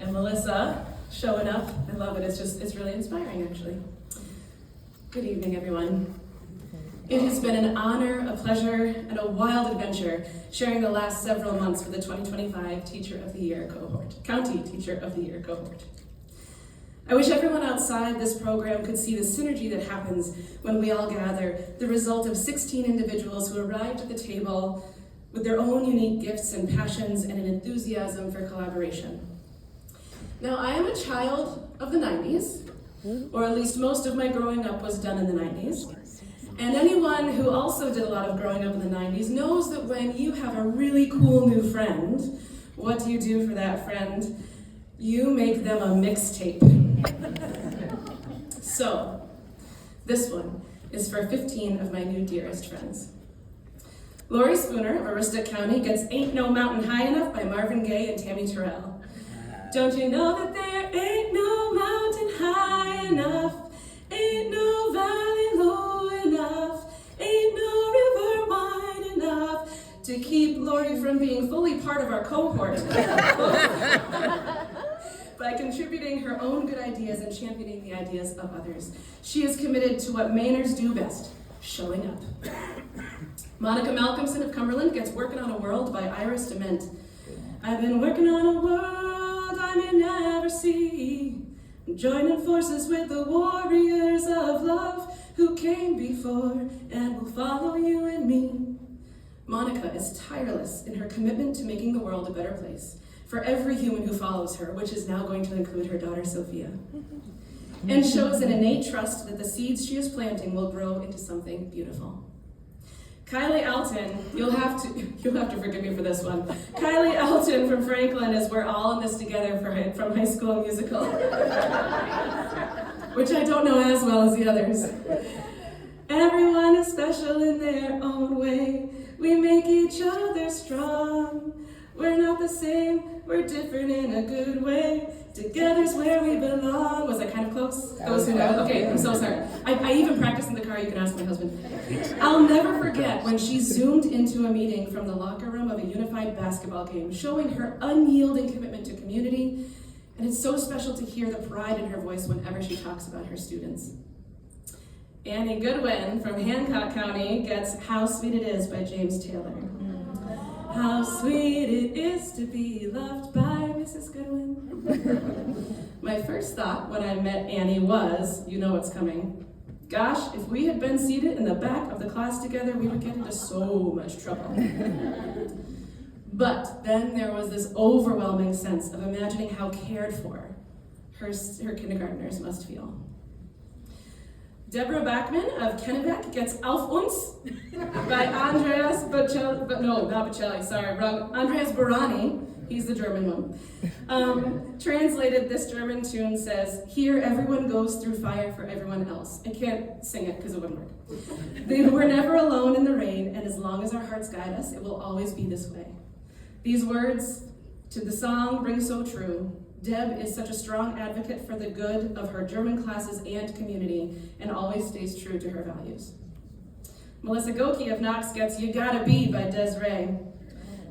And Melissa showing up. I love it. It's really inspiring, actually. Good evening, everyone. It has been an honor, a pleasure, and a wild adventure sharing the last several months with the 2025 Teacher of the Year cohort, County Teacher of the Year cohort. I wish everyone outside this program could see the synergy that happens when we all gather, the result of 16 individuals who arrived at the table with their own unique gifts and passions and an enthusiasm for collaboration. Now, I am a child of the 90s, or at least most of my growing up was done in the 90s. And anyone who also did a lot of growing up in the 90s knows that when you have a really cool new friend, what do you do for that friend? You make them a mixtape. So, this one is for 15 of my new dearest friends. Laurie Spooner of Aroostook County gets Ain't No Mountain High Enough by Marvin, Gaye, and Tammi Terrell. Don't you know that there ain't no mountain high enough, ain't no valley low enough, ain't no river wide enough to keep Laurie from being fully part of our cohort by contributing her own good ideas and championing the ideas of others. She is committed to what Mainers do best, showing up. Malcomson of Cumberland gets Workin on a World by DeMent. I've been working on a world I may never see, joining forces with the warriors of love who came before and will follow you and me. Monica is tireless in her commitment to making the world a better place for every human who follows her, which is now going to include her daughter Sophia, and shows an innate trust that the seeds she is planting will grow into something beautiful. Kylee Alton, you'll have to forgive me for this one. Kylee Alton from Franklin is We're All in This Together from High School Musical, which I don't know as well as the others. Everyone is special in their own way. We make each other strong. We're not the same, we're different in a good way. Together's where we belong. Was I kind of close? Those who know. Okay, I'm so sorry. I even practiced in the car, you can ask my husband. I'll never forget when she zoomed into a meeting from the locker room of a unified basketball game, showing her unyielding commitment to community. And it's so special to hear the pride in her voice whenever she talks about her students. Annie Goodwin from Hancock County gets How Sweet It Is by James Taylor. How sweet it is to be loved by Mrs. Goodwin. My first thought when I met Annie was, you know what's coming. Gosh, if we had been seated in the back of the class together, we would get into so much trouble. But then there was this overwhelming sense of imagining how cared for her kindergartners must feel. Deborah Backman of Kennebec gets Auf uns by Andreas Andreas Bourani. He's the German one. Translated, this German tune says, "Here everyone goes through fire for everyone else." I can't sing it because it wouldn't work. We're never alone in the rain, and as long as our hearts guide us, it will always be this way. These words to the song ring so true. Deb is such a strong advocate for the good of her German classes and community, and always stays true to her values. Melissa Goeke of Knox gets You Gotta Be by Desiree.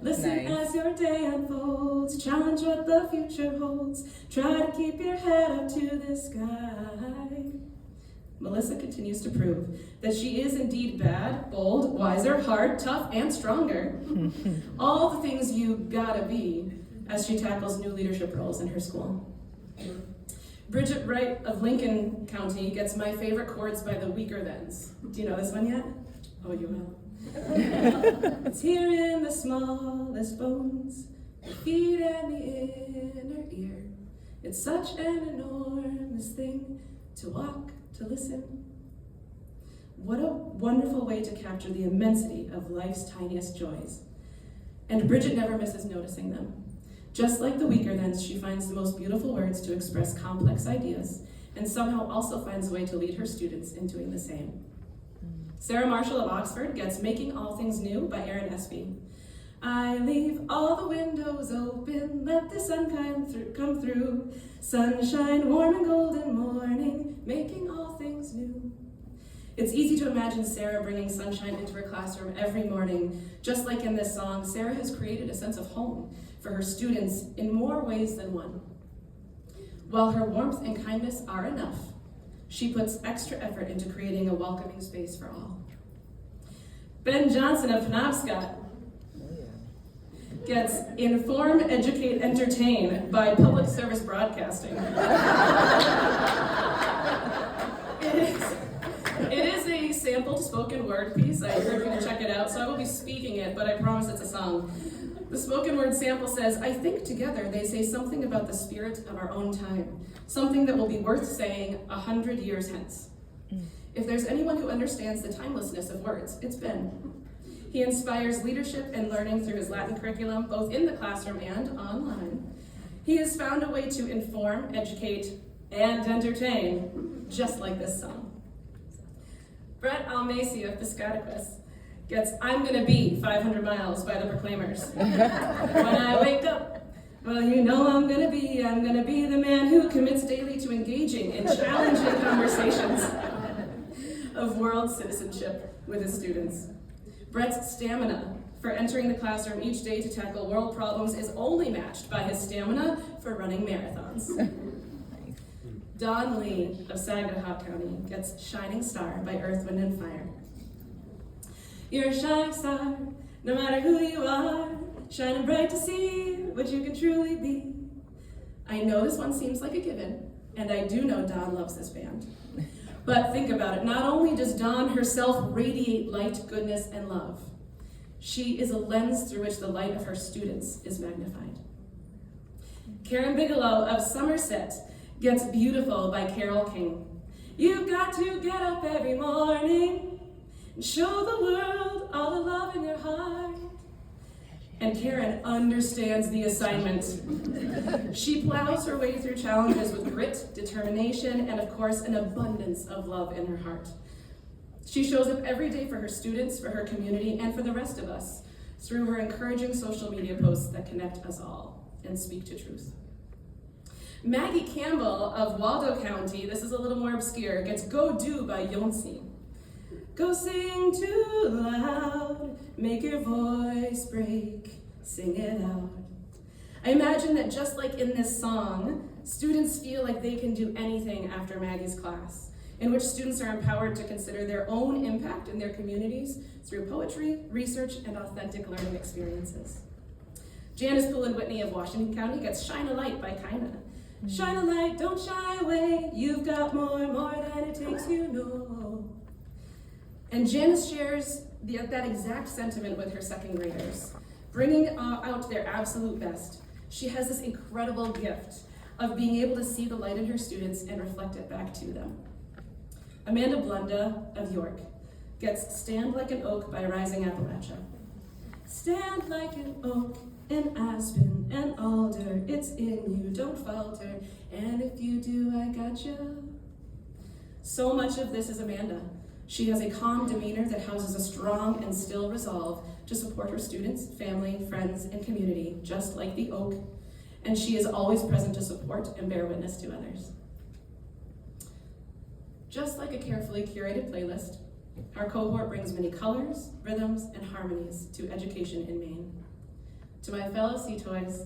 Listen as your day unfolds, challenge what the future holds, try to keep your head up to the sky. Melissa continues to prove that she is indeed bad, bold, wiser, hard, tough, and stronger. All the things you gotta be, as she tackles new leadership roles in her school. Bridget Wright of Lincoln County gets My Favorite Chords by the Weakerthans. Do you know this one yet? Oh, you will. It's here in the smallest bones, the feet and the inner ear. It's such an enormous thing to walk, to listen. What a wonderful way to capture the immensity of life's tiniest joys. And Bridget never misses noticing them. Just like the Weakerthans, she finds the most beautiful words to express complex ideas, and somehow also finds a way to lead her students in doing the same. Sarah Marshall of Oxford gets Making All Things New by Espe. I leave all the windows open, let the sun come through. Sunshine, warm and golden morning, making all things new. It's easy to imagine Sarah bringing sunshine into her classroom every morning. Just like in this song, Sarah has created a sense of home for her students in more ways than one. While her warmth and kindness are enough, she puts extra effort into creating a welcoming space for all. Ben Johnson of Penobscot gets inform, educate, entertain by public service broadcasting. It is a sampled spoken word piece. I encourage you to check it out. So I will be speaking it, but I promise it's a song. The spoken word sample says, I think together they say something about the spirit of our own time, something that will be worth saying 100 years hence. If there's anyone who understands the timelessness of words, it's Ben. He inspires leadership and learning through his Latin curriculum, both in the classroom and online. He has found a way to inform, educate, and entertain, just like this song. Brett Almacy of Piscataquis gets I'm Gonna Be 500 Miles by the Proclaimers. When I wake up, well, you know I'm gonna be the man who commits daily to engaging in challenging conversations of world citizenship with his students. Brett's stamina for entering the classroom each day to tackle world problems is only matched by his stamina for running marathons. Don Lee of Saginaw County gets Shining Star by Earth, Wind, and Fire. You're a shining star, no matter who you are, shining bright to see what you can truly be. I know this one seems like a given, and I do know Dawn loves this band. But think about it, not only does Dawn herself radiate light, goodness, and love, she is a lens through which the light of her students is magnified. Karen Bigelow of Somerset gets Beautiful by Carole King. You've got to get up every morning and show the world all the love in your heart. And Karen understands the assignment. She plows her way through challenges with grit, determination, and of course, an abundance of love in her heart. She shows up every day for her students, for her community, and for the rest of us through her encouraging social media posts that connect us all and speak to truth. Maggie Campbell of Waldo County, this is a little more obscure, gets Go Do by Yonsei. Go sing too loud, make your voice break, sing it out. I imagine that just like in this song, students feel like they can do anything after Maggie's class, in which students are empowered to consider their own impact in their communities through poetry, research, and authentic learning experiences. Janice Poulin Whitney of Washington County gets Shine a Light by Kinda. Shine a light, don't shy away, you've got more than it takes, you know. And Janice shares that exact sentiment with her second graders, bringing out their absolute best. She has this incredible gift of being able to see the light in her students and reflect it back to them. Amanda Blunda of York gets Stand Like an Oak by Rising Appalachia. Stand like an oak, an aspen, an alder, it's in you, don't falter, and if you do, I gotcha. So much of this is Amanda. She has a calm demeanor that houses a strong and still resolve to support her students, family, friends, and community, just like the oak, and she is always present to support and bear witness to others. Just like a carefully curated playlist, our cohort brings many colors, rhythms, and harmonies to education in Maine. To my fellow C-Toys,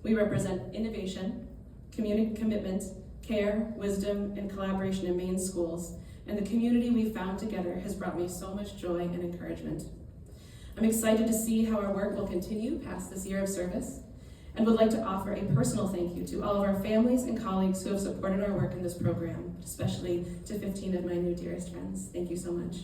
we represent innovation, community commitment, care, wisdom, and collaboration in Maine schools, and the community we found together has brought me so much joy and encouragement. I'm excited to see how our work will continue past this year of service, and would like to offer a personal thank you to all of our families and colleagues who have supported our work in this program, especially to 15 of my new dearest friends. Thank you so much.